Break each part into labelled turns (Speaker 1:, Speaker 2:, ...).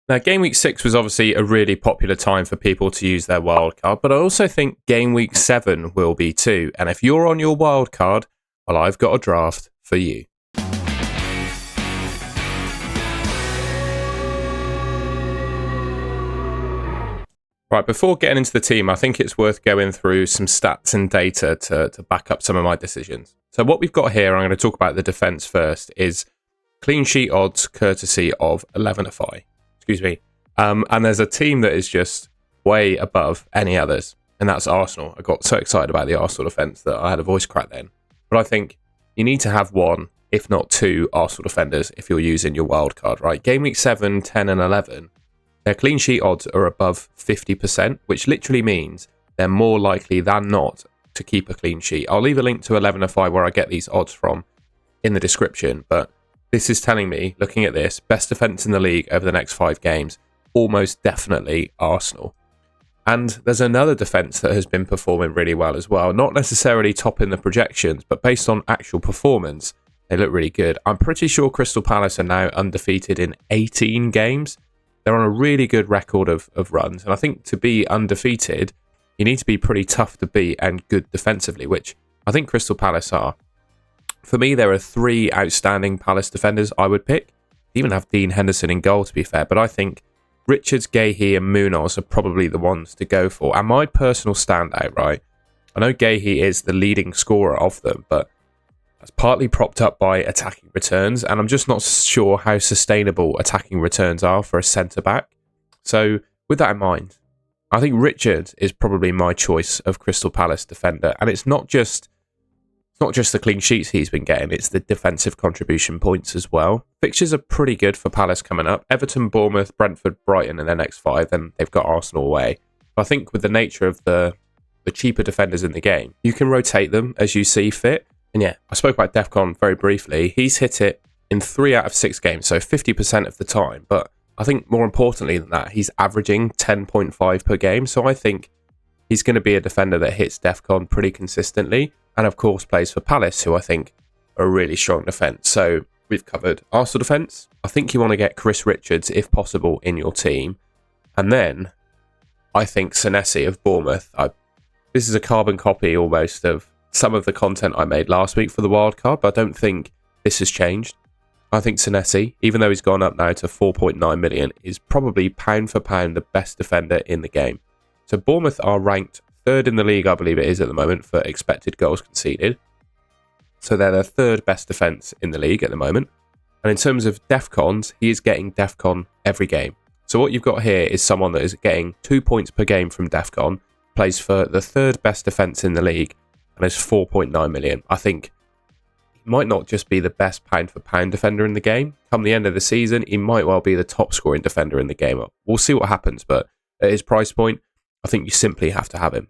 Speaker 1: Now, Game Week 6 was obviously a really popular time for people to use their wildcard, but I also think Game Week 7 will be too. And if you're on your wildcard, well, I've got a draft for you. Right, before getting into the team, I think it's worth going through some stats and data to back up some of my decisions. So what we've got here, I'm going to talk about the defence first, is clean sheet odds courtesy of Elevenify. Excuse me. And there's a team that is just way above any others, and that's Arsenal. I got so excited about the Arsenal defence that I had a voice crack then. But I think you need to have one, if not two, Arsenal defenders if you're using your wildcard, right? Game Week 7, 10 and 11, their clean sheet odds are above 50%, which literally means they're more likely than not to keep a clean sheet. I'll leave a link to Elevenify where I get these odds from in the description, but this is telling me, looking at this, best defence in the league over the next 5 games, almost definitely Arsenal. And there's another defence that has been performing really well as well, not necessarily topping the projections, but based on actual performance, they look really good. I'm pretty sure Crystal Palace are now undefeated in 18 games. They're on a really good record of runs. And I think to be undefeated, you need to be pretty tough to beat and good defensively, which I think Crystal Palace are. For me, there are 3 outstanding Palace defenders I would pick. You even have Dean Henderson in goal, to be fair. But I think Richards, Gahey and Munoz are probably the ones to go for. And my personal standout, right? I know Gahey is the leading scorer of them, but that's partly propped up by attacking returns, and I'm just not sure how sustainable attacking returns are for a centre-back. So, with that in mind, I think Richards is probably my choice of Crystal Palace defender, and it's not just the clean sheets he's been getting, it's the defensive contribution points as well. Fixtures are pretty good for Palace coming up. Everton, Bournemouth, Brentford, Brighton in their next 5, then they've got Arsenal away. But I think with the nature of the cheaper defenders in the game, you can rotate them as you see fit. And yeah, I spoke about Defcon very briefly. He's hit it in 3 out of 6 games, so 50% of the time. But I think more importantly than that, he's averaging 10.5 per game. So I think he's going to be a defender that hits Defcon pretty consistently. And of course plays for Palace, who I think are a really strong defence. So we've covered Arsenal defence. I think you want to get Chris Richards, if possible, in your team. And then I think Senesi of Bournemouth. This is a carbon copy almost of some of the content I made last week for the wildcard, but I don't think this has changed. I think Senesi, even though he's gone up now to 4.9 million, is probably pound for pound the best defender in the game. So Bournemouth are ranked 3rd in the league, I believe it is at the moment, for expected goals conceded. So they're the 3rd best defence in the league at the moment. And in terms of DEFCONs, he is getting DEFCON every game. So what you've got here is someone that is getting 2 points per game from DEFCON, plays for the 3rd best defence in the league, and is 4.9 million. I think he might not just be the best pound for pound defender in the game. Come the end of the season, he might well be the top scoring defender in the game. We'll see what happens, but at his price point, I think you simply have to have him.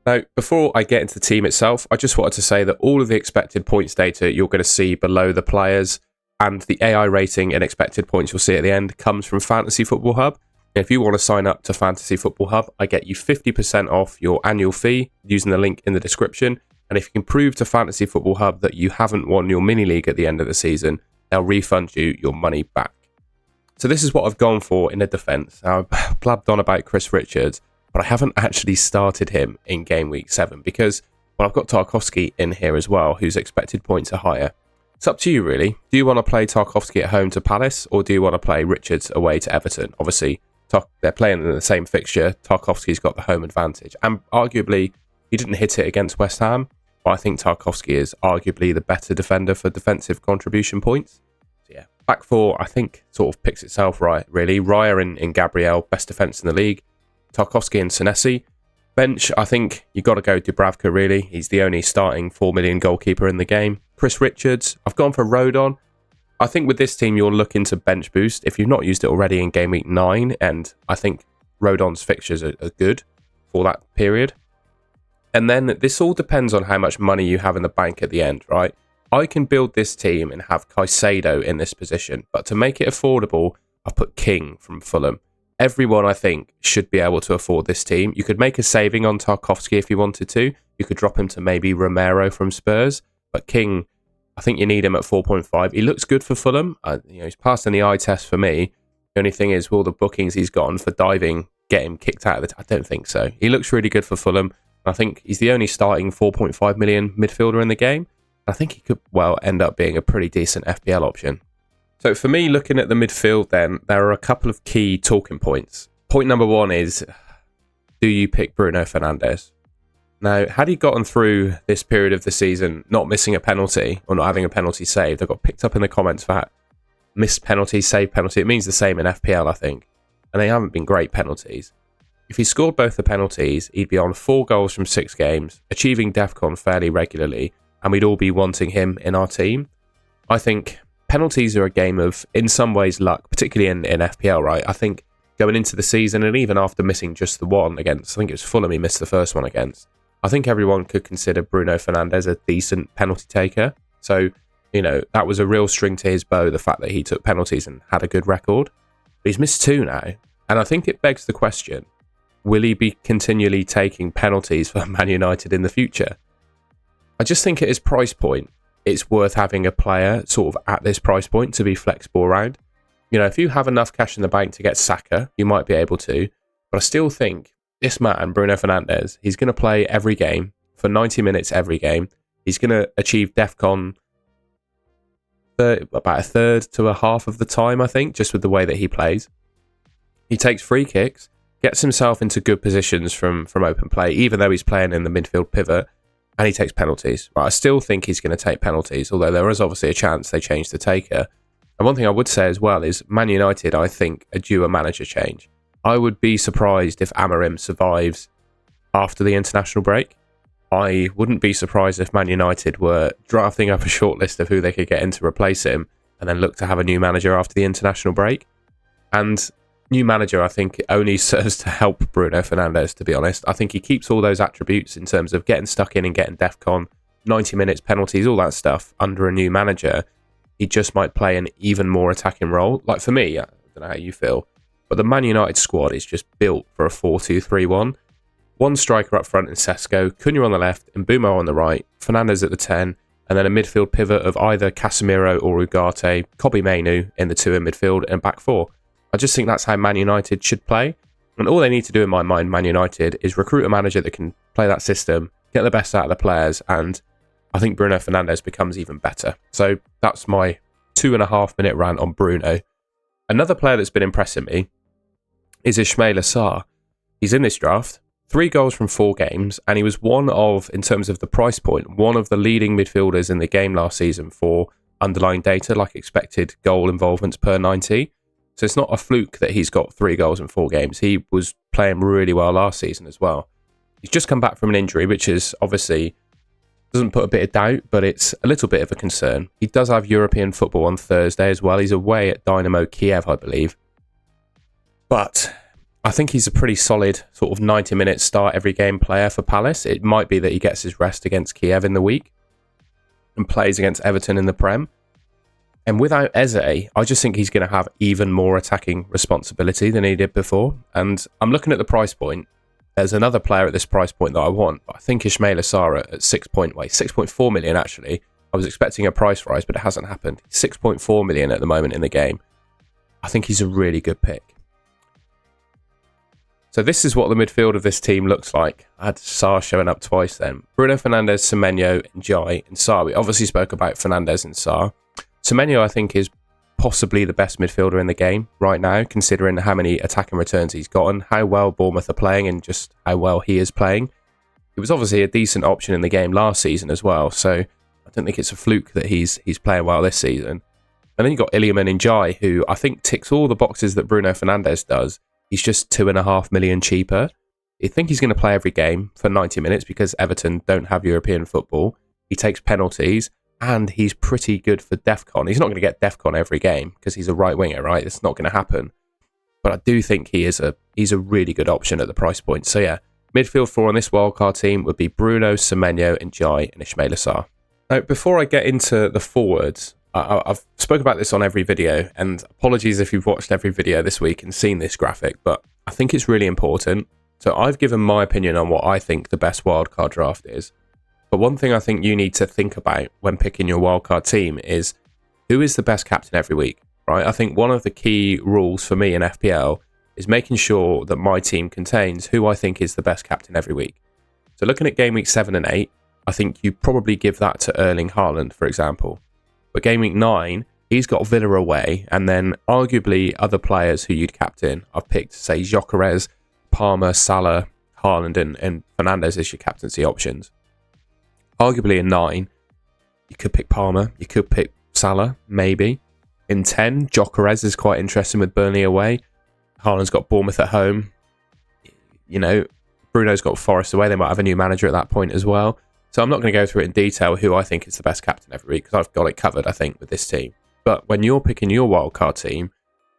Speaker 1: Now, before I get into the team itself, I just wanted to say that all of the expected points data you're going to see below the players and the AI rating and expected points you'll see at the end comes from Fantasy Football Hub. And if you want to sign up to Fantasy Football Hub, I get you 50% off your annual fee using the link in the description. And if you can prove to Fantasy Football Hub that you haven't won your mini league at the end of the season, they'll refund you your money back. So this is what I've gone for in the defence. Now, I've blabbed on about Chris Richards, but I haven't actually started him in Game Week 7 because, well, I've got Tarkowski in here as well, whose expected points are higher. It's up to you, really. Do you want to play Tarkowski at home to Palace, or do you want to play Richards away to Everton? Obviously, they're playing in the same fixture. Tarkowski's got the home advantage. And arguably, he didn't hit it against West Ham, but I think Tarkowski is arguably the better defender for defensive contribution points. So yeah, back four, I think, sort of picks itself right, really. Raya and Gabriel, best defence in the league. Tarkowski and Senesi. Bench, I think you've got to go Dubravka, really. He's the only starting 4 million goalkeeper in the game. Chris Richards, I've gone for Rodon. I think with this team, you're looking to bench boost if you've not used it already in Game Week 9, and I think Rodon's fixtures are good for that period. And then this all depends on how much money you have in the bank at the end, right? I can build this team and have Caicedo in this position, but to make it affordable, I've put King from Fulham. Everyone, I think, should be able to afford this team. You could make a saving on Tarkowski if you wanted to. You could drop him to maybe Romero from Spurs. But King, I think you need him at 4.5. He looks good for Fulham. He's passed in the eye test for me. The only thing is, will the bookings he's gotten for diving get him kicked out of the... I don't think so. He looks really good for Fulham. I think he's the only starting 4.5 million midfielder in the game. I think he could, well, end up being a pretty decent FPL option. So for me, looking at the midfield then, there are a couple of key talking points. Point number one is, do you pick Bruno Fernandes? Now, had he gotten through this period of the season not missing a penalty or not having a penalty saved, I got picked up in the comments for that. Missed penalty, saved penalty. It means the same in FPL, I think. And they haven't been great penalties. If he scored both the penalties, he'd be on 4 goals from 6 games, achieving DEFCON fairly regularly, and we'd all be wanting him in our team. I think penalties are a game of, in some ways, luck, particularly in FPL, right? I think going into the season, and even after missing just the one against, I think it was Fulham he missed the first one against, I think everyone could consider Bruno Fernandes a decent penalty taker. So, you know, that was a real string to his bow, the fact that he took penalties and had a good record. But he's missed 2 now, and I think it begs the question, will he be continually taking penalties for Man United in the future? I just think at his price point, it's worth having a player sort of at this price point to be flexible around. You know, if you have enough cash in the bank to get Saka, you might be able to. But I still think this man, Bruno Fernandes, he's going to play every game for 90 minutes every game. He's going to achieve DEFCON about a third to a half of the time, I think, just with the way that he plays. He takes free kicks, gets himself into good positions from open play, even though he's playing in the midfield pivot, and he takes penalties. Right, I still think he's going to take penalties, although there is obviously a chance they change the taker. And one thing I would say as well is Man United, I think, are due a manager change. I would be surprised if Amorim survives after the international break. I wouldn't be surprised if Man United were drafting up a shortlist of who they could get in to replace him and then look to have a new manager after the international break. And new manager, I think, only serves to help Bruno Fernandes, to be honest. I think he keeps all those attributes in terms of getting stuck in and getting DEFCON, 90 minutes, penalties, all that stuff under a new manager. He just might play an even more attacking role. Like for me, I don't know how you feel, but the Man United squad is just built for a 4-2-3-1. One striker up front in Sesko, Cunha on the left, and Mbeumo on the right, Fernandes at the 10, and then a midfield pivot of either Casemiro or Ugarte, Kobbie Mainoo in the 2 in midfield, and back 4. I just think that's how Man United should play. And all they need to do, in my mind, Man United, is recruit a manager that can play that system, get the best out of the players, and I think Bruno Fernandes becomes even better. So that's my 2.5 minute rant on Bruno. Another player that's been impressing me is Ismaila Sarr. He's in this draft. 3 goals from 4 games, and he was one of, in terms of the price point, one of the leading midfielders in the game last season for underlying data, like expected goal involvements per 90. So it's not a fluke that he's got 3 goals in 4 games. He was playing really well last season as well. He's just come back from an injury, which is obviously doesn't put a bit of doubt, but it's a little bit of a concern. He does have European football on Thursday as well. He's away at Dynamo Kiev, I believe. But I think he's a pretty solid sort of 90-minute start every game player for Palace. It might be that he gets his rest against Kiev in the week and plays against Everton in the Prem. And without Eze, I just think he's going to have even more attacking responsibility than he did before. And I'm looking at the price point. There's another player at this price point that I want. But I think Ismaila Sarr at 6.4 million actually. I was expecting a price rise, but it hasn't happened. 6.4 million at the moment in the game. I think he's a really good pick. So this is what the midfield of this team looks like. I had Sarr showing up twice then. Bruno Fernandes, Semenyo, Ndiaye, and Sarr. We obviously spoke about Fernandes and Sarr. Semenyo, I think, is possibly the best midfielder in the game right now, considering how many attacking returns he's gotten, how well Bournemouth are playing, and just how well he is playing. He was obviously a decent option in the game last season as well, so I don't think it's a fluke that he's playing well this season. And then you've got Iliman Ndiaye, who I think ticks all the boxes that Bruno Fernandes does. He's just 2.5 million cheaper. I think he's going to play every game for 90 minutes because Everton don't have European football. He takes penalties and he's pretty good for DEFCON. He's not going to get DEFCON every game because he's a right winger, right? It's not going to happen. But I do think he's a really good option at the price point. So yeah, midfield 4 on this wildcard team would be Bruno, Semenyo, Ndiaye, and Ismaila Sarr. Now, before I get into the forwards, I've spoken about this on every video, and apologies if you've watched every video this week and seen this graphic, but I think it's really important. So I've given my opinion on what I think the best wildcard draft is. But one thing I think you need to think about when picking your wildcard team is who is the best captain every week, right? I think one of the key rules for me in FPL is making sure that my team contains who I think is the best captain every week. So looking at game week 7 and 8, I think you probably give that to Erling Haaland, for example. But game week 9, he's got Villa away, and then arguably other players who you'd captain. I've picked, say, Gyökeres, Palmer, Salah, Haaland, and Fernandes as your captaincy options. Arguably in 9, you could pick Palmer, you could pick Salah, maybe. In 10, Gyökeres is quite interesting with Burnley away. Haaland's got Bournemouth at home. You know, Bruno's got Forest away. They might have a new manager at that point as well. So I'm not going to go through it in detail who I think is the best captain every week, because I've got it covered, I think, with this team. But when you're picking your wildcard team,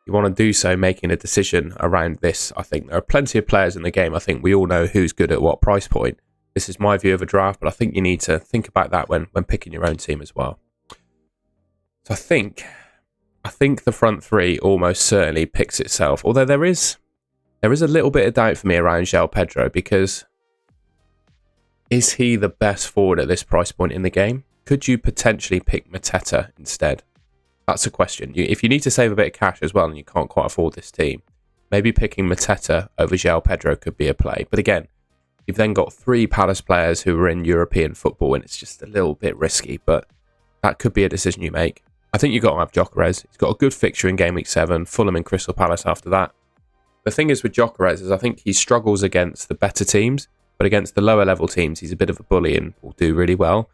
Speaker 1: you want to do so making a decision around this. I think there are plenty of players in the game. I think we all know who's good at what price point. This is my view of a draft, but I think you need to think about that when picking your own team as well. So I think the front three almost certainly picks itself. Although there is a little bit of doubt for me around João Pedro, because is he the best forward at this price point in the game? Could you potentially pick Mateta instead? That's a question. If you need to save a bit of cash as well and you can't quite afford this team, maybe picking Mateta over João Pedro could be a play. But again, you've then got 3 Palace players who are in European football, and it's just a little bit risky, but that could be a decision you make. I think you've got to have Gyökeres. He's got a good fixture in game week 7, Fulham and Crystal Palace after that. The thing is with Gyökeres is I think he struggles against the better teams, but against the lower level teams, he's a bit of a bully and will do really well.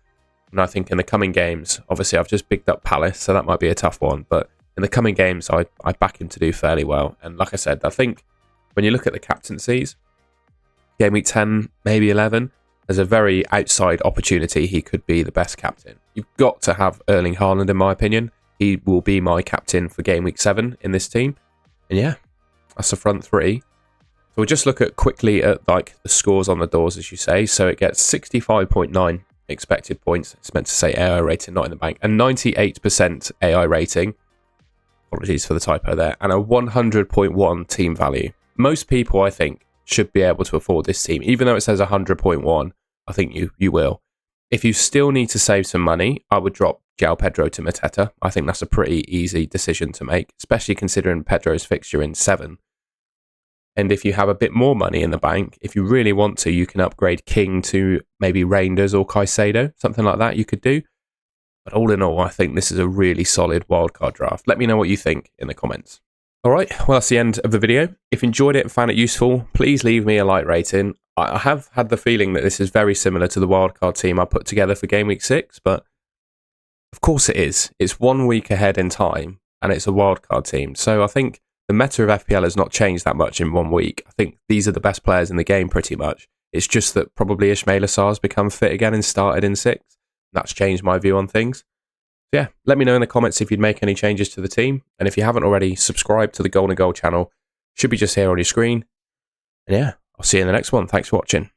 Speaker 1: And I think in the coming games, obviously I've just picked up Palace, so that might be a tough one. But in the coming games, I back him to do fairly well. And like I said, I think when you look at the captaincies, game week 10, maybe 11, there's a very outside opportunity he could be the best captain. You've got to have Erling Haaland, in my opinion. He will be my captain for game week 7 in this team. And yeah, that's the front three. So we'll just look at quickly at like the scores on the doors, as you say. So it gets 65.9 expected points. It's meant to say AI rating, not in the bank. And 98% AI rating. Apologies for the typo there. And a 100.1 team value. Most people, I think, should be able to afford this team. Even though it says 100.1, I think you will. If you still need to save some money, I would drop João Pedro to Mateta. I think that's a pretty easy decision to make, especially considering Pedro's fixture in 7. And if you have a bit more money in the bank, if you really want to, you can upgrade King to maybe Reinders or Caicedo, something like that you could do. But all in all, I think this is a really solid wildcard draft. Let me know what you think in the comments. All right, well, that's the end of the video. If you enjoyed it and found it useful, please leave me a like rating. I have had the feeling that this is very similar to the wildcard team I put together for Game Week 6, but of course it is. It's 1 week ahead in time, and it's a wildcard team. So I think the meta of FPL has not changed that much in 1 week. I think these are the best players in the game pretty much. It's just that probably Ismaila Sarr's become fit again and started in 6. That's changed my view on things. So yeah, let me know in the comments if you'd make any changes to the team. And if you haven't already, subscribe to the Golden Goal channel. Should be just here on your screen. And yeah, I'll see you in the next one. Thanks for watching.